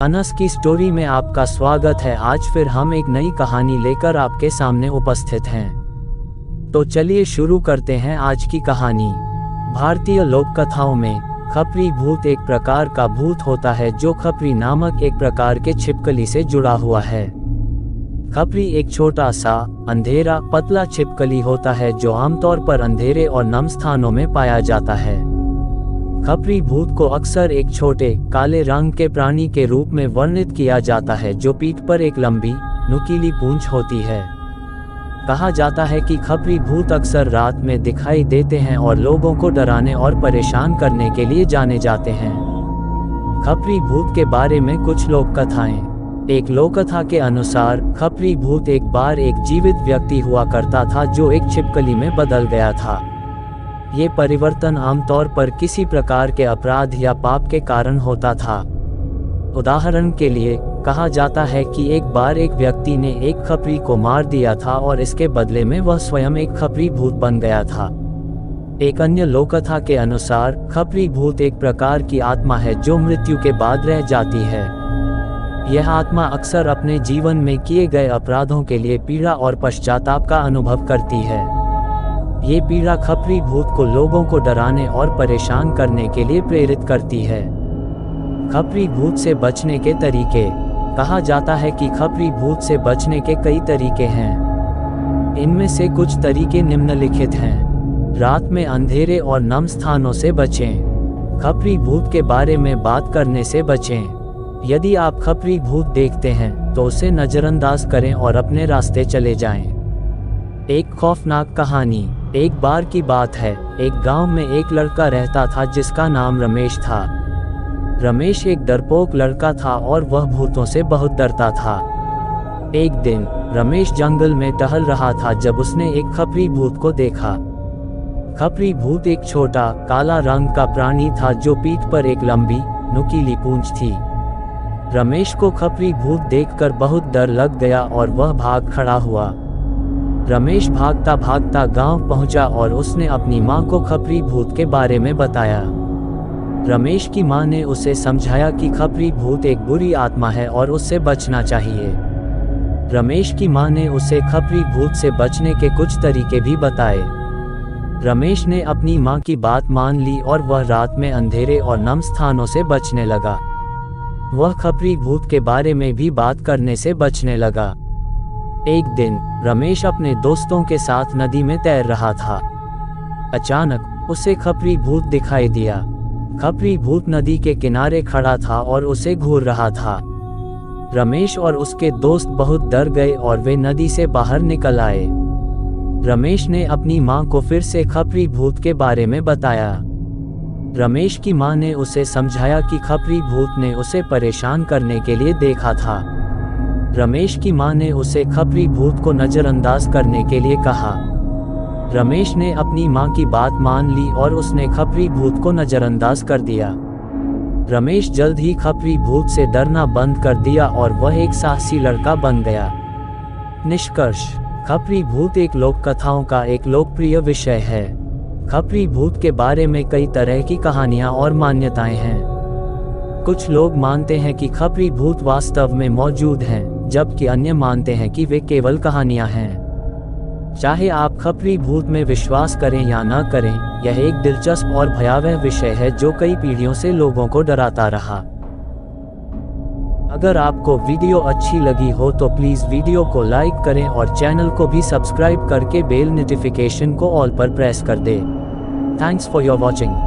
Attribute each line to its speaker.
Speaker 1: अनस की स्टोरी में आपका स्वागत है। आज फिर हम एक नई कहानी लेकर आपके सामने उपस्थित हैं। तो चलिए शुरू करते हैं आज की कहानी। भारतीय लोक कथाओं में खपरी भूत एक प्रकार का भूत होता है जो खपरी नामक एक प्रकार के छिपकली से जुड़ा हुआ है। खपरी एक छोटा सा अंधेरा पतला छिपकली होता है जो आमतौर पर अंधेरे और नम स्थानों में पाया जाता है। खपरी भूत को अक्सर एक छोटे काले रंग के प्राणी के रूप में वर्णित किया जाता है जो पीठ पर एक लंबी नुकीली पूंछ होती है। कहा जाता है कि खपरी भूत अक्सर रात में दिखाई देते हैं और लोगों को डराने और परेशान करने के लिए जाने जाते हैं। खपरी भूत के बारे में कुछ लोक कथाएं। एक लोककथा के अनुसार खपरी भूत एक बार एक जीवित व्यक्ति हुआ करता था जो एक छिपकली में बदल गया था। ये परिवर्तन आमतौर पर किसी प्रकार के अपराध या पाप के कारण होता था। उदाहरण के लिए कहा जाता है कि एक बार एक व्यक्ति ने एक खपरी को मार दिया था और इसके बदले में वह स्वयं एक खपरी भूत बन गया था। एक अन्य लोककथा के अनुसार खपरी भूत एक प्रकार की आत्मा है जो मृत्यु के बाद रह जाती है। यह आत्मा अक्सर अपने जीवन में किए गए अपराधों के लिए पीड़ा और पश्चाताप का अनुभव करती है। ये पीड़ा खपरी भूत को लोगों को डराने और परेशान करने के लिए प्रेरित करती है। खपरी भूत से बचने के तरीके। कहा जाता है कि खपरी भूत से बचने के कई तरीके हैं। इनमें से कुछ तरीके निम्नलिखित हैं। रात में अंधेरे और नम स्थानों से बचें। खपरी भूत के बारे में बात करने से बचें। यदि आप खपरी भूत देखते हैं तो उसे नजरअंदाज करें और अपने रास्ते चले जाएं। एक खौफनाक कहानी। एक बार की बात है, एक गांव में एक लड़का रहता था जिसका नाम रमेश था। रमेश एक डरपोक लड़का था और वह भूतों से बहुत डरता था। एक दिन रमेश जंगल में टहल रहा था जब उसने एक खपरी भूत को देखा। खपरी भूत एक छोटा काला रंग का प्राणी था जो पीठ पर एक लंबी नुकीली पूंछ थी। रमेश को खपरी भूत देखकर बहुत डर लग गया और वह भाग खड़ा हुआ। रमेश भागता भागता गांव पहुंचा और उसने अपनी मां को खपरी भूत के बारे में बताया। रमेश की मां ने उसे समझाया कि खपरी भूत एक बुरी आत्मा है और उससे बचना चाहिए। रमेश की मां ने उसे खपरी भूत से बचने के कुछ तरीके भी बताए। रमेश ने अपनी मां की बात मान ली और वह रात में अंधेरे और नम स्थानों से बचने लगा। वह खपरी भूत के बारे में भी बात करने से बचने लगा। एक दिन रमेश अपने दोस्तों के साथ नदी में तैर रहा था। अचानक उसे खपरी भूत दिखाई दिया। खपरी भूत नदी के किनारे खड़ा था और उसे घूर रहा था। रमेश और उसके दोस्त बहुत डर गए और वे नदी से बाहर निकल आए। रमेश ने अपनी मां को फिर से खपरी भूत के बारे में बताया। रमेश की मां ने उसे समझाया कि खपरी भूत ने उसे परेशान करने के लिए देखा था। रमेश की मां ने उसे खपरी भूत को नजरअंदाज करने के लिए कहा। रमेश ने अपनी मां की बात मान ली और उसने खपरी भूत को नजरअंदाज कर दिया। रमेश जल्द ही खपरी भूत से डरना बंद कर दिया और वह एक साहसी लड़का बन गया। निष्कर्ष। खपरी भूत एक लोक कथाओं का एक लोकप्रिय विषय है। खपरी भूत के बारे में कई तरह की कहानियां और मान्यताएं हैं। कुछ लोग मानते हैं कि खपरी भूत वास्तव में मौजूद हैं, जबकि अन्य मानते हैं कि वे केवल कहानियां हैं। चाहे आप खपरी भूत में विश्वास करें या न करें, यह एक दिलचस्प और भयावह विषय है जो कई पीढ़ियों से लोगों को डराता रहा। अगर आपको वीडियो अच्छी लगी हो तो प्लीज़ वीडियो को लाइक करें और चैनल को भी सब्सक्राइब करके बेल नोटिफिकेशन को ऑल पर प्रेस कर दें। Thanks for your watching.